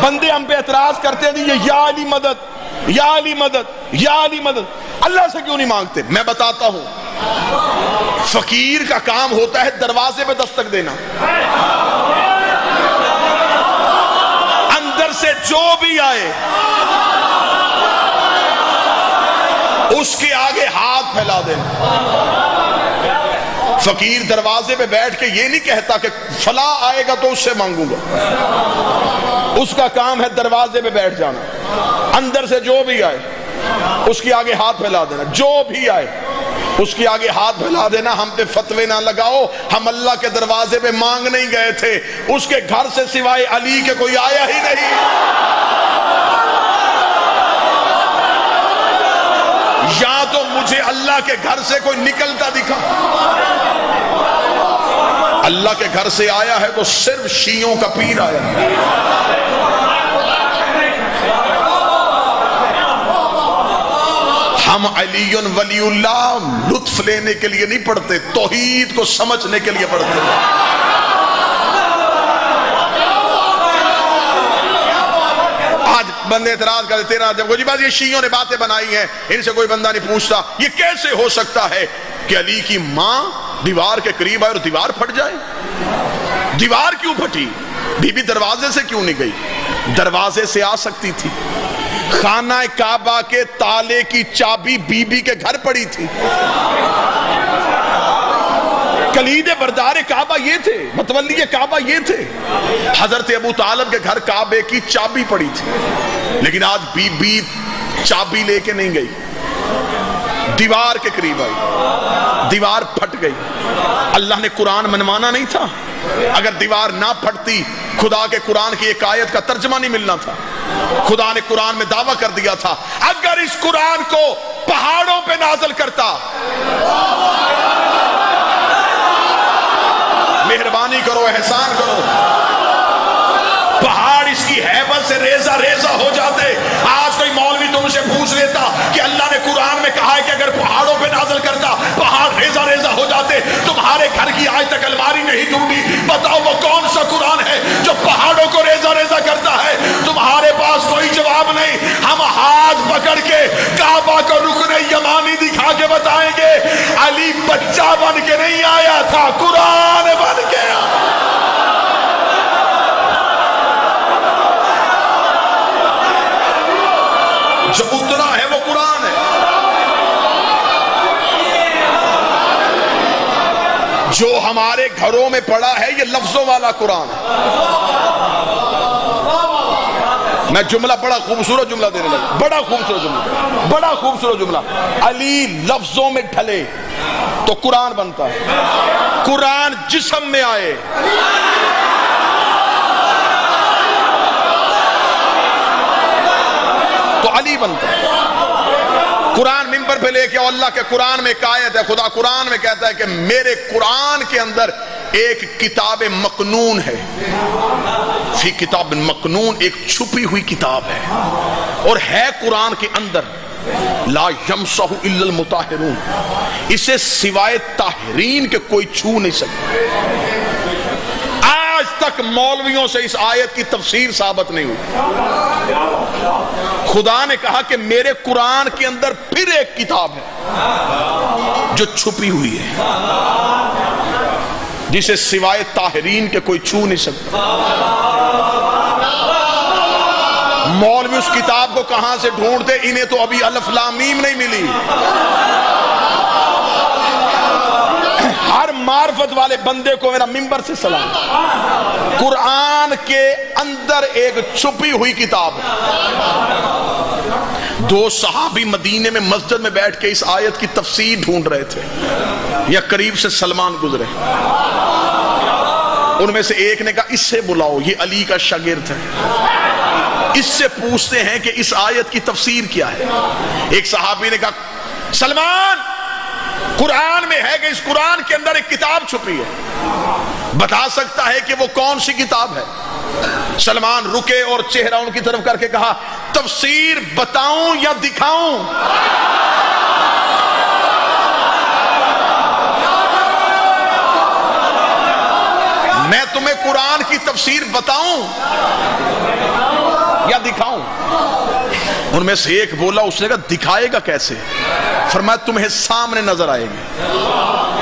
بندے ہم پہ اعتراض کرتے ہیں یہ یا علی مدد، یا علی مدد، یا علی مدد، اللہ سے کیوں نہیں مانگتے؟ میں بتاتا ہوں، فقیر کا کام ہوتا ہے دروازے پہ دستک دینا، اندر سے جو بھی آئے اس کے آگے ہاتھ پھیلا دینا۔ فقیر دروازے پہ بیٹھ کے یہ نہیں کہتا کہ فلاں آئے گا تو اس سے مانگوں گا، اس کا کام ہے دروازے پہ بیٹھ جانا، اندر سے جو بھی آئے اس کے آگے ہاتھ پھیلا دینا، جو بھی آئے اس کے آگے ہاتھ پھیلا دینا۔ ہم پہ فتوے نہ لگاؤ، ہم اللہ کے دروازے پہ مانگ نہیں گئے تھے، اس کے گھر سے سوائے علی کے کوئی آیا ہی نہیں۔ یا تو مجھے اللہ کے گھر سے کوئی نکلتا دکھا، اللہ کے گھر سے آیا ہے تو صرف شیعوں کا پیر آیا ہے۔ ہم علی ولی اللہ لطف لینے کے لیے نہیں پڑھتے، توحید کو سمجھنے کے لیے پڑھتے ہیں۔ آج بندے اعتراض کرتے تیرا جب جی بات یہ شیعوں نے باتیں بنائی ہیں، ان سے کوئی بندہ نہیں پوچھتا یہ کیسے ہو سکتا ہے کہ علی کی ماں دیوار کے قریب آئے اور دیوار پھٹ جائے؟ دیوار کیوں پھٹی؟ بی بی دروازے سے کیوں نہیں گئی؟ دروازے سے آ سکتی تھی۔ خانہ کعبہ کے تالے کی چابی بی بی کے گھر پڑی تھی، کلید بردار کعبہ یہ تھے، متولی کعبہ یہ تھے۔ حضرت ابو طالب کے گھر کعبے کی چابی پڑی تھی، لیکن آج بی بی چابی لے کے نہیں گئی، دیوار کے قریب آئی، دیوار پھٹ گئی۔ اللہ نے قرآن منوانا نہیں تھا؟ اگر دیوار نہ پھٹتی خدا کے قرآن کی ایک آیت کا ترجمہ نہیں ملنا تھا۔ خدا نے قرآن میں دعویٰ کر دیا تھا اگر اس قرآن کو پہاڑوں پہ نازل کرتا، مہربانی کرو، احسان کرو، پہاڑ اس کی ہیبت سے ریزہ ریزہ ہو جاتے۔ آج کوئی مولوی تم سے پوچھ لیتا کہ اللہ نے قرآن میں کہا ہے کہ اگر پہاڑوں پہ نازل کرتا پہاڑ ریزہ ریزہ ہو جاتے، تمہارے گھر کی آج تک الماری نہیں ٹوٹی، بتاؤ وہ کون سا قرآن ہے جو پہاڑوں کو ریزہ ریزہ کرتا ہے؟ تمہارے پاس کوئی جواب نہیں۔ ہم ہاتھ پکڑ کے کعبہ کو رکن یمانی دکھا کے بتائیں گے علی بچہ بن کے نہیں آیا تھا، قرآن بن کے آیا۔ جو اترا ہے وہ قرآن ہے، جو ہمارے گھروں میں پڑا ہے یہ لفظوں والا قرآن ہے۔ میں جملہ بڑا خوبصورت جملہ دینے لگا، بڑا خوبصورت جملہ، بڑا خوبصورت جملہ۔ علی لفظوں میں ڈھلے تو قرآن بنتا ہے، قرآن جسم میں آئے تو علی بنتا ہے۔ قرآن ممبر پہ لے کے اللہ کے قرآن میں ایک آیت ہے، خدا قرآن میں کہتا ہے کہ میرے قرآن کے اندر ایک کتاب مکنون ہے، فی کتاب مکنون، ایک چھپی ہوئی کتاب ہے، اور ہے قرآن کے اندر لا یمسہ الا المطہرون، اسے سوائے طاہرین کے کوئی چھو نہیں سکتا۔ آج تک مولویوں سے اس آیت کی تفسیر ثابت نہیں ہوئی۔ خدا نے کہا کہ میرے قرآن کے اندر پھر ایک کتاب ہے جو چھپی ہوئی ہے، جسے سوائے طاہرین کے کوئی چھو نہیں سکتا۔ مولوی اس کتاب کو کہاں سے ڈھونڈتے؟ انہیں تو ابھی الف لام میم نہیں ملی۔ ہر معرفت والے بندے کو میرا ممبر سے سلام۔ قرآن کے اندر ایک چھپی ہوئی کتاب ہے۔ دو صحابی مدینے میں مسجد میں بیٹھ کے اس آیت کی تفسیر ڈھونڈ رہے تھے، یا قریب سے سلمان گزرے، ان میں سے ایک نے کہا اس سے بلاؤ، یہ علی کا شاگرد ہے، اس سے پوچھتے ہیں کہ اس آیت کی تفسیر کیا ہے۔ ایک صحابی نے کہا سلمان، قرآن میں ہے کہ اس قرآن کے اندر ایک کتاب چھپی ہے، بتا سکتا ہے کہ وہ کون سی کتاب ہے؟ سلمان رکے اور چہرہ ان کی طرف کر کے کہا تفسیر بتاؤں یا دکھاؤں؟ میں تمہیں قرآن کی تفسیر بتاؤں؟ ان میں سے ایک بولا، اس نے کہا دکھائے گا کیسے؟ فرمایا تمہیں سامنے نظر آئے گی۔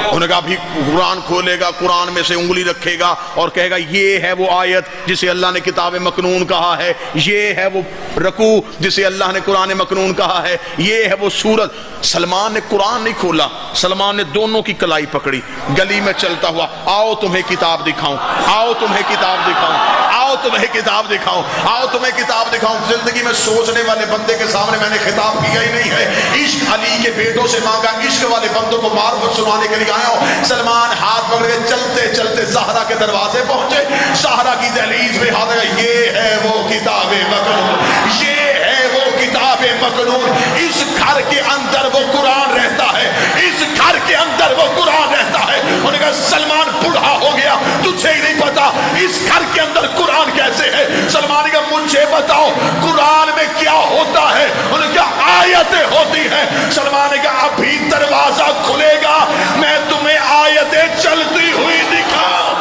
انہوں نے کہا بھی قرآن کھولے گا، قرآن میں سے انگلی رکھے گا اور کہے گا یہ ہے وہ آیت جسے اللہ نے کتاب مکنون کہا ہے، یہ ہے وہ رکوع جسے اللہ نے قرآن مکنون کہا ہے، یہ ہے وہ سورت۔ سلمان نے قرآن نہیں کھولا، سلمان نے دونوں کی کلائی پکڑی، گلی میں چلتا ہوا، آؤ تمہیں کتاب دکھاؤں، آؤ تمہیں کتاب دکھاؤں، آؤ تمہیں کتاب دکھاؤں، آؤ تمہیں کتاب دکھاؤں۔ زندگی میں سوچنے والے بندے کے سامنے میں نے خطاب کیا ہی نہیں ہے، عشق علی کے بیٹوں سے مانگا، عشق والے بندوں کو معرفت سنانے کے لیے آیا ہوں۔ سلمان ہاتھ پکڑ کے چلتے چلتے زہرا کے دروازے پہنچے، زہرا کی دہلیز میں ہاتھ لگا، یہ ہے وہ کتاب مکنون، یہ ہے وہ کتاب مکنون، اس گھر کے اندر وہ قرآن رہتا ہے، اس گھر کے اندر وہ قرآن رہتا ہے۔ انہوں نے کہا سلمان بوڑھا ہو گیا، تجھے ہی نہیں پتا اس گھر کے اندر قرآن کیسے ہے؟ سلمان نے کہا مجھے بتاؤ قرآن میں کیا ہوتا ہے؟ انہوں نے کہا آیتیں ہوتی ہیں۔ سلمان نے کہا ابھی دروازہ کھلے گا، میں تمہیں آیتیں چلتی ہوئی دکھاؤں۔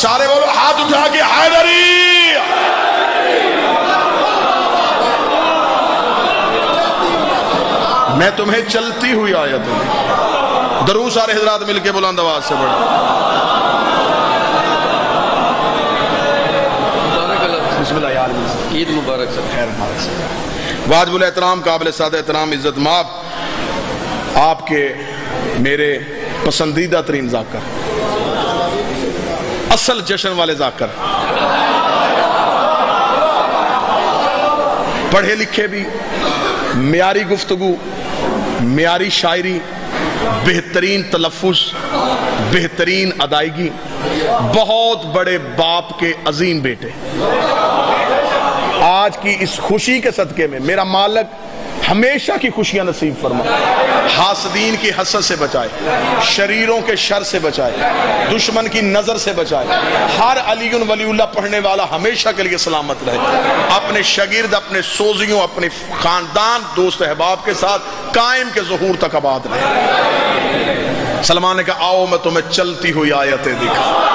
سارے بولو ہاتھ اٹھا کے حیدری۔ میں تمہیں چلتی ہوئی آیتیں، درود سارے حضرات مل کے بلند آواز سے پڑھیں۔ بسم اللہ یا عالم، عید مبارک سب خیر مبارک سے۔ واجب الاحترام، قابل سعادت احترام، عزت مآب، آپ کے میرے پسندیدہ ترین ذاکر، اصل جشن والے ذاکر، پڑھے لکھے بھی، معیاری گفتگو، معیاری شاعری، بہترین تلفظ، بہترین ادائیگی، بہت بڑے باپ کے عظیم بیٹے، آج کی اس خوشی کے صدقے میں میرا مالک ہمیشہ کی خوشیاں نصیب فرمائے، حاسدین کی حسد سے بچائے، شریروں کے شر سے بچائے، دشمن کی نظر سے بچائے، ہر علی ولی اللہ پڑھنے والا ہمیشہ کے لیے سلامت رہے، اپنے شاگرد، اپنے سوزیوں، اپنے خاندان، دوست احباب کے ساتھ قائم کے ظہور تک آباد رہے۔ سلمان نے کہا آؤ میں تمہیں چلتی ہوئی آیتیں دکھاؤں۔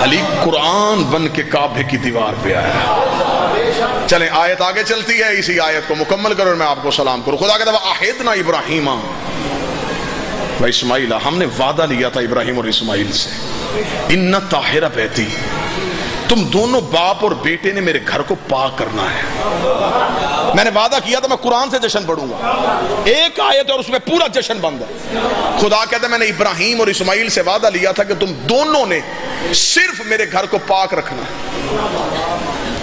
علی قرآن بن کے کعبے کی دیوار پہ آیا۔ چلیں آیت آگے چلتی ہے، اسی آیت کو مکمل کرو اور میں آپ کو سلام کروں۔ خدا کہتا ہے وَأَحِدْنَا إِبْرَاهِيمَ وَإِسْمَاعِيلَ، ہم نے وعدہ لیا تھا ابراہیم اور اسماعیل سے، إِنَّ طَاهِرَ بَيْتِي، تم دونوں باپ اور بیٹے نے میرے گھر کو پاک کرنا ہے۔ میں نے وعدہ کیا تھا میں قرآن سے جشن پڑھوں گا، ایک آیت اور اس میں پورا جشن بند ہے۔ خدا کہتا ہے میں نے ابراہیم اور اسماعیل سے وعدہ لیا تھا کہ تم دونوں نے صرف میرے گھر کو پاک رکھنا ہے،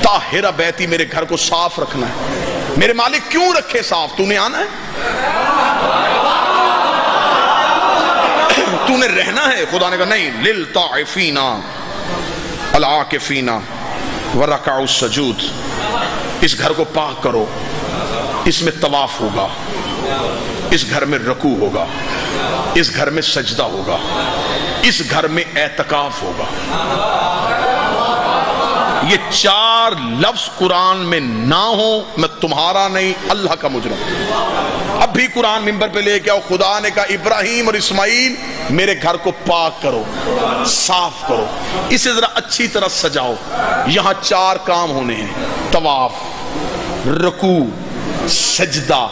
طاہرہ بیتی، میرے گھر کو صاف رکھنا ہے۔ میرے مالک کیوں رکھے صاف؟ تو نے آنا ہے، تو نے رہنا ہے۔ خدا نے کہا نہیں، للطائفین العاکفین ورکع السجود، اس گھر کو پاک کرو، اس میں طواف ہوگا، اس گھر میں رکوع ہوگا، اس گھر میں سجدہ ہوگا، اس گھر میں اعتکاف ہوگا۔ یہ چار لفظ قرآن میں نہ ہو، میں تمہارا نہیں اللہ کا مجرم۔ اب بھی قرآن ممبر پہ لے کے آؤ، خدا نے کہا ابراہیم اور اسماعیل میرے گھر کو پاک کرو، صاف کرو، اسے ذرا اچھی طرح سجاؤ۔ یہاں چار کام ہونے ہیں، طواف، رکوع، سجدہ،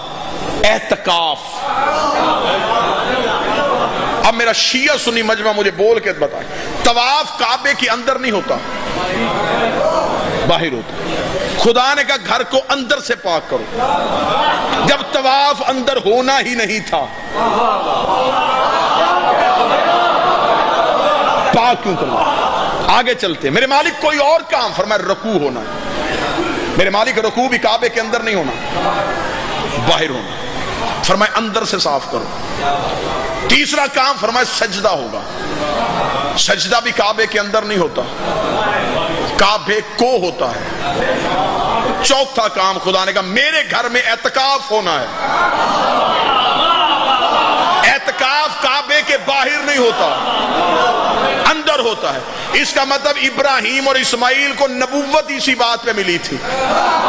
اعتکاف۔ اب میرا شیعہ سنی مجمع مجھے بول کے بتائے، طواف کعبے کے اندر نہیں ہوتا، باہر ہوتا۔ خدا نے کہا گھر کو اندر سے پاک کرو، جب طواف اندر ہونا ہی نہیں تھا پاک کیوں کرنا؟ آگے چلتے میرے مالک کوئی اور کام، فرمایا رکوع ہونا ہے، میرے مالک رکوع بھی کعبے کے اندر نہیں ہونا، باہر ہونا، فرمایا اندر سے صاف کرو۔ تیسرا کام فرمایا سجدہ ہوگا، سجدہ بھی کعبے کے اندر نہیں ہوتا، کعبے کو ہوتا ہے۔ چوتھا کام خدا نے کہا میرے گھر میں اعتکاف ہونا ہے، اعتکاف کعبے کے باہر نہیں ہوتا، اندر ہوتا ہے۔ اس کا مطلب ابراہیم اور اسماعیل کو نبوت اسی بات پہ ملی تھی،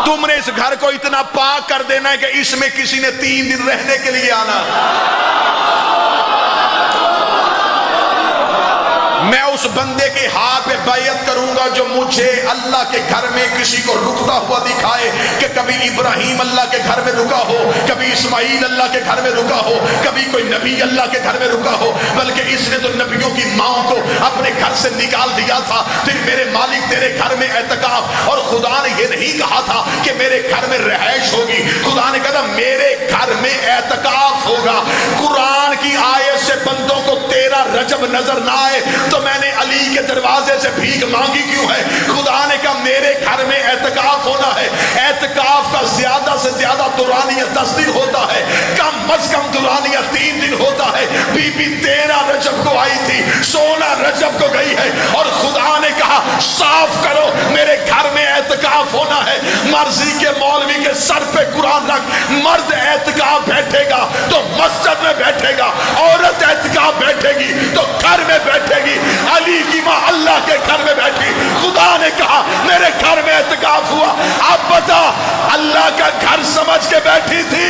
تم نے اس گھر کو اتنا پاک کر دینا ہے کہ اس میں کسی نے 3 دن رہنے کے لیے آنا۔ اس بندے کے ہاتھ پہ بیعت کروں گا جو مجھے اللہ کے گھر میں کسی کو رکتا ہوا دکھائے کہ کبھی ابراہیم اللہ کے گھر میں رکا ہو، کبھی اسماعیل اللہ کے گھر میں رکا ہو، کبھی کوئی نبی اللہ کے گھر میں رکا ہو، بلکہ اس نے تو نبیوں کی ماں کو اپنے گھر سے نکال دیا تھا۔ پھر میرے مالک تیرے گھر میں اعتکاف، اور خدا نے یہ نہیں کہا تھا کہ میرے گھر میں رہائش ہوگی، خدا نے کہا میرے گھر میں اعتکاف ہوگا۔ قرآن کی آیت سے بندوں کو تیرا رجب نظر نہ آئے تو میں نے علی کے دروازے سے بھیک مانگی کیوں ہے؟ خدا نے کہا میرے گھر میں اعتکاف ہونا ہے۔ اعتکاف کا زیادہ سے زیادہ دورانیہ 10 دن ہوتا ہے، کم از کم دورانیہ 3 دن ہوتا ہے۔ بی بی 13 رجب کو آئی تھی، 16 رجب کو گئی ہے، اور خدا نے کہا صاف کرو میرے گھر میں اعتکاف ہونا ہے۔ مرضی کے مولوی کے سر پہ قرآن رکھ، مرد اعتکاف بیٹھے گا تو مسجد میں بیٹھے گا، عورت اعتکاف بیٹھے گی تو گھر میں بیٹھے گی۔ علی کی ماں اللہ کے گھر میں بیٹھی، خدا نے کہا میرے گھر میں اعتکاف ہوا۔ اب بتا اللہ کا گھر سمجھ کے بیٹھی تھی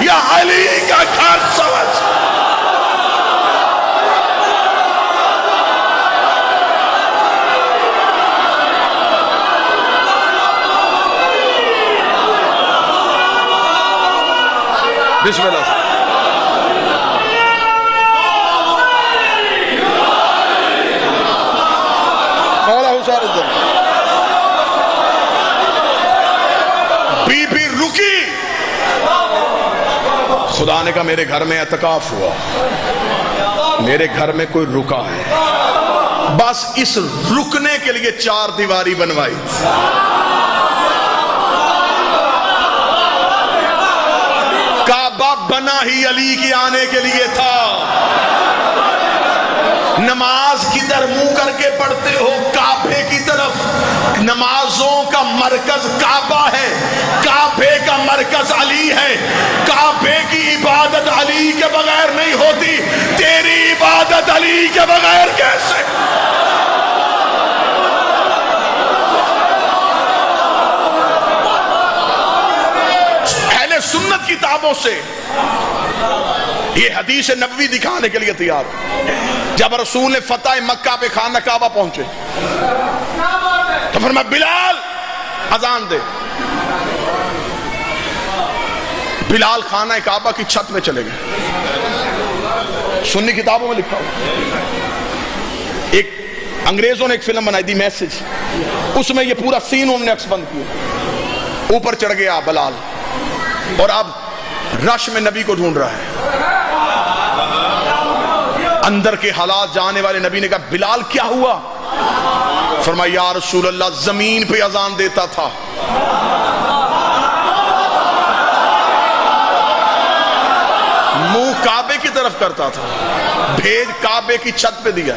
یا علی کا گھر سمجھ؟ بسم اللہ۔ مولا حسین الدین بی بی رکی، خدا نے کہا میرے گھر میں اعتکاف ہوا، میرے گھر میں کوئی رکا ہے، بس اس رکنے کے لیے 4 دیواری بنوائی۔ کعبہ بنا ہی علی کے آنے کے لیے تھا۔ نماز کدھر منہ کر کے پڑھتے ہو؟ کعبے کی طرف۔ نمازوں کا مرکز کعبہ ہے، کعبے کا مرکز علی ہے۔ کعبے کی عبادت علی کے بغیر نہیں ہوتی، تیری عبادت علی کے بغیر کیسے؟ اہل سنت کتابوں سے یہ حدیث نبوی دکھانے کے لیے تیار ہو۔ جب رسول نے فتح مکہ پہ خانہ کعبہ پہنچے تو فرمایا بلال اذان دے۔ بلال خانہ کعبہ کی چھت میں چلے گئے۔ سنی کتابوں میں لکھا ہوا، ایک انگریزوں نے ایک فلم بنائی دی میسج، اس میں یہ پورا سین انہوں نے عکس بند کیا۔ اوپر چڑھ گیا بلال اور اب رش میں نبی کو ڈھونڈ رہا ہے۔ اندر کے حالات جانے والے نبی نے کہا بلال کیا ہوا؟ فرمایا یا رسول اللہ زمین پہ اذان دیتا تھا، منہ کعبے کی طرف کرتا تھا، بھیج کعبے کی چھت پہ دیا،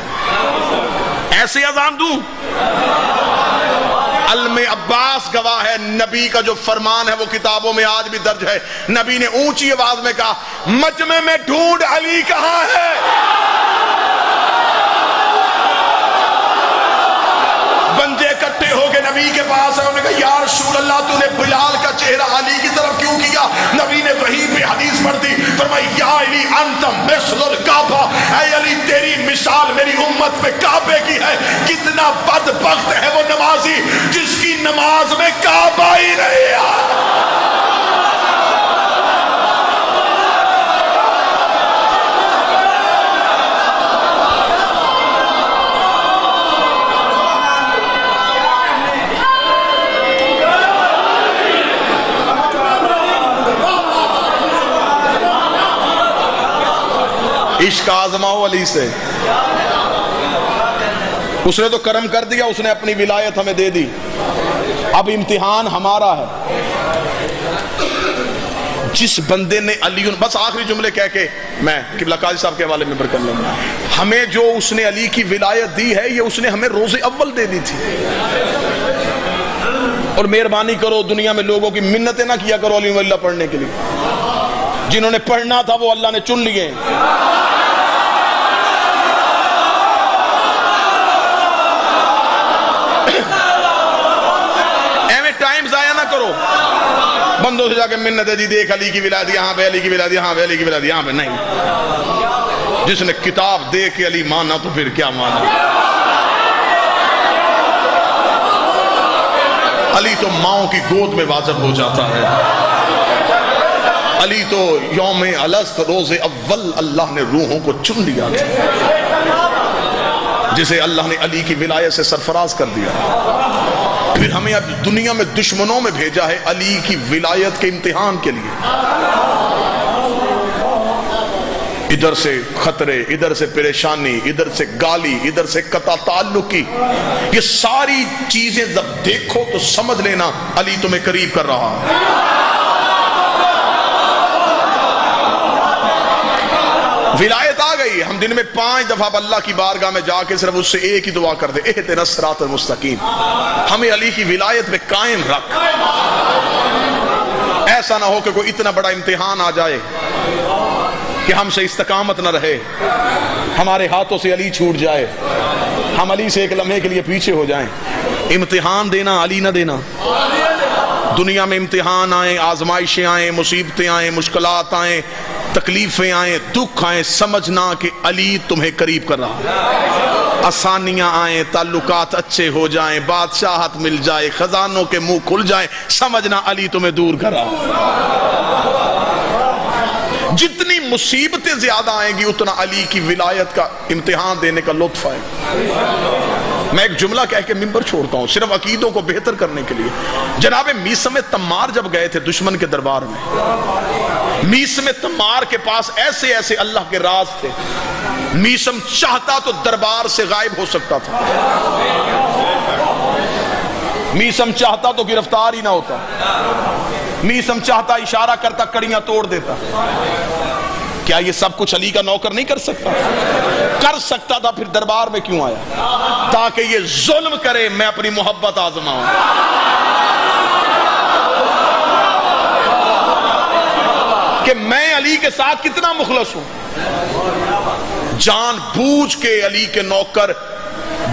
ایسے اذان دوں؟ علم عباس گواہ ہے، نبی کا جو فرمان ہے وہ کتابوں میں آج بھی درج ہے۔ نبی نے اونچی آواز میں کہا مجمع میں ڈھونڈ علی کہاں ہے؟ بندے اکٹھے ہو کے نبی کے پاس انہوں نے کہا یا رسول اللہ تو نے بلال کا چہرہ علی کی طرف کیوں کیا؟ نبی نے وہی پہ حدیث پڑھ دی، فرمایا یا علی انت مثل الکعبہ، اے علی تیری مثال میری امت پہ کعبے کی ہے۔ کتنا بدبخت ہے وہ نمازی جس کی نماز میں کعبہ ہی نہیں ہے۔ عشق آزماؤ علی سے، اس نے تو کرم کر دیا، اس نے اپنی ولایت ہمیں دے دی، اب امتحان ہمارا ہے۔ جس بندے نے علی، بس آخری جملے کہہ کے میں قبلہ قاضی صاحب کے حوالے میں برکت لوں گا، ہمیں جو اس نے علی کی ولایت دی ہے یہ اس نے ہمیں روز اول دے دی تھی۔ اور مہربانی کرو دنیا میں لوگوں کی منتیں نہ کیا کرو علی اللہ پڑھنے کے لیے، جنہوں نے پڑھنا تھا وہ اللہ نے چن لیے۔ ٹائم ضائع نہ کرو بندوں سے جا کے منتیں دی، دیکھ علی کی ولایت یہاں پہ، علی کی ولایت یہاں پہ، علی کی ولایت یہاں پہ، نہیں۔ جس نے کتاب دیکھ کے علی مانا تو پھر کیا مانا۔ علی تو ماؤں کی گود میں واجب ہو جاتا ہے. علی تو یوم الست روز اول اللہ نے روحوں کو چن لیا تھا، جسے اللہ نے علی کی ولایت سے سرفراز کر دیا. پھر ہمیں اب دنیا میں دشمنوں میں بھیجا ہے علی کی ولایت کے امتحان کے لیے. ادھر سے خطرے، ادھر سے پریشانی، ادھر سے گالی، ادھر سے قطع تعلقی. یہ ساری چیزیں جب دیکھو تو سمجھ لینا علی تمہیں قریب کر رہا ہے. ولایت آ گئی. ہم دن میں 5 دفعہ اللہ کی بارگاہ میں جا کے صرف اس سے ایک ہی دعا کر دے، اہدنا الصراط المستقیم. ہمیں علی کی ولایت پہ قائم رکھ. ایسا نہ ہو کہ کوئی اتنا بڑا امتحان آ جائے کہ ہم سے استقامت نہ رہے، ہمارے ہاتھوں سے علی چھوٹ جائے، ہم علی سے ایک لمحے کے لیے پیچھے ہو جائیں. امتحان دینا علی نہ دینا. دنیا میں امتحان آئیں، آزمائشیں آئیں، مصیبتیں آئیں، مشکلات آئیں، تکلیفیں آئیں، دکھ آئیں، سمجھنا کہ علی تمہیں قریب کر رہا ہے. آسانیاں آئیں، تعلقات اچھے ہو جائیں، بادشاہت مل جائے، خزانوں کے منہ کھل جائیں، سمجھنا علی تمہیں دور کر رہا ہے. جتنی مصیبتیں زیادہ آئیں گی اتنا علی کی ولایت کا امتحان دینے کا لطف آئے. میں ایک جملہ کہہ کے ممبر چھوڑتا ہوں صرف عقیدوں کو بہتر کرنے کے لیے. جناب میثم تمار جب گئے تھے دشمن کے دربار میں، میثم تمار کے پاس ایسے ایسے اللہ کے راز تھے. میثم چاہتا تو دربار سے غائب ہو سکتا تھا، میثم چاہتا تو گرفتار ہی نہ ہوتا، میثم چاہتا اشارہ کرتا کڑیاں توڑ دیتا. کیا یہ سب کچھ علی کا نوکر نہیں کر سکتا؟ کر سکتا تھا، پھر دربار میں کیوں آیا؟ تاکہ یہ ظلم کرے، میں اپنی محبت آزماؤں. کہ میں علی کے ساتھ کتنا مخلص ہوں. جان بوجھ کے علی کے نوکر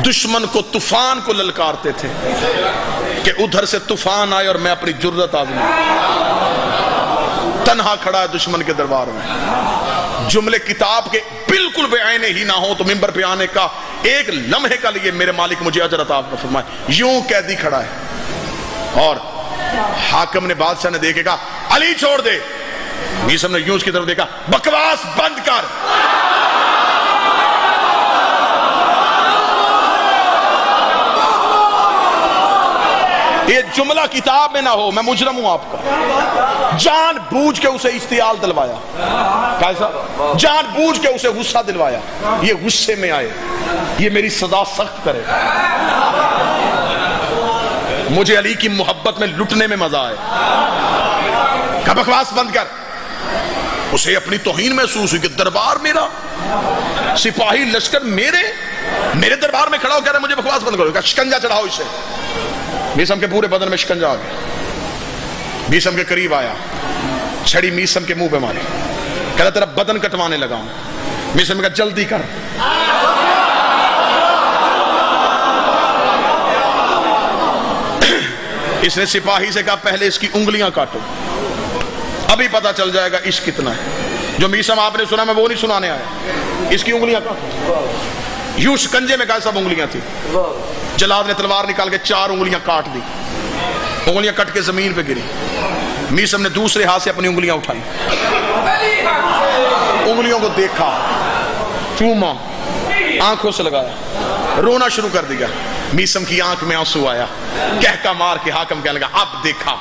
دشمن کو، طوفان کو للکارتے تھے کہ ادھر سے طوفان آئے اور میں اپنی جرت آزماؤں. تنہا کھڑا ہے دشمن کے دربار میں. جملے کتاب کے بالکل بے عینے ہی نہ ہو تو ممبر پہ آنے کا ایک لمحے کا لیے میرے مالک مجھے اجر عطا فرمائے. یوں قیدی کھڑا ہے اور حاکم نے، بادشاہ نے دیکھے کہا علی چھوڑ دے. میثم نے یوں اس کی طرف دیکھا، بکواس بند کر. یہ جملہ کتاب میں نہ ہو، میں مجرم ہوں آپ کا. جان بوجھ کے اسے اشتعال دلوایا. کیسا؟ جان بوجھ کے اسے غصہ دلوایا. یہ غصے میں آئے، یہ میری سزا سخت کرے. مجھے علی کی محبت میں لٹنے میں مزہ آئے. کہا بکواس بند کر. اسے اپنی توہین محسوس ہوئی کہ دربار میرا، سپاہی لشکر میرے دربار میں کھڑا ہو کہہ رہا ہے مجھے بکواس بند کرو. کہا شکنجا چڑھاؤ اسے. میثم کے پورے بدن میں شکنجا آ گیا. میثم کے قریب آیا، چھڑی میثم کے منہ پہ ماری. کہتا تیرا بدن کٹوانے لگا ہوں. میثم نے کہا جلدی کر. اس نے سپاہی سے کہا پہلے اس کی انگلیاں کاٹو، ابھی پتا چل جائے گا عشق کتنا ہے. جو میثم آپ نے سنا میں وہ نہیں سنانے آیا. اس کی انگلیاں کاٹو. یوں شکنجے میں کہا سب انگلیاں تھی. جلاد نے تلوار نکال کے 4 انگلیاں کاٹ دی. انگلیاں کٹ کے زمین پہ گری. میثم نے دوسرے ہاتھ سے اپنی انگلیاں اٹھائی، انگلیوں کو دیکھا، چوما، آنکھوں سے لگایا، رونا شروع کر دیا. میثم کی آنکھ میں آنسو آیا. کہکا مار کے حاکم کہنے لگا اب دیکھا،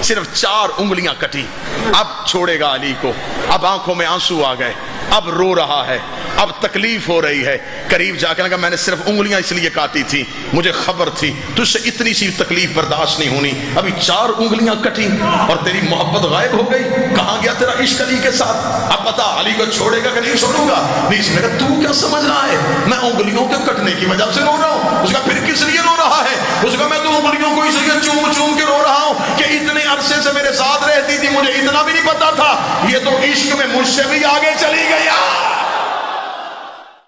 صرف 4 انگلیاں کٹی، اب چھوڑے گا علی کو. اب آنکھوں میں آنسو آ گئے، اب رو رہا ہے، اب تکلیف ہو رہی ہے. قریب جا کے لگا میں نے صرف انگلیاں اس لیے کاٹی تھی، مجھے خبر تھی تجھ سے اتنی سی تکلیف برداشت نہیں ہونی. ابھی 4 انگلیاں کٹی اور تیری محبت غائب ہو گئی. کہاں گیا تیرا عشق علی کے ساتھ؟ اب بتا علی کو چھوڑے گا کہ نہیں چھوڑوں گا؟ بیچ میں کہا تو کیا سمجھ رہا ہے میں انگلیوں کے کٹنے کی وجہ سے رو رہا ہوں؟ اس کا پھر کس لیے رو رہا ہے؟ اس کا میں تو انگلیوں کو اس لیے چوم چوم کے رو رہا ہوں کہ اتنے عرصے سے میرے ساتھ رہتی تھی، مجھے اتنا بھی نہیں پتا تھا یہ تو عشق میں مجھ سے بھی آگے چلی گئی.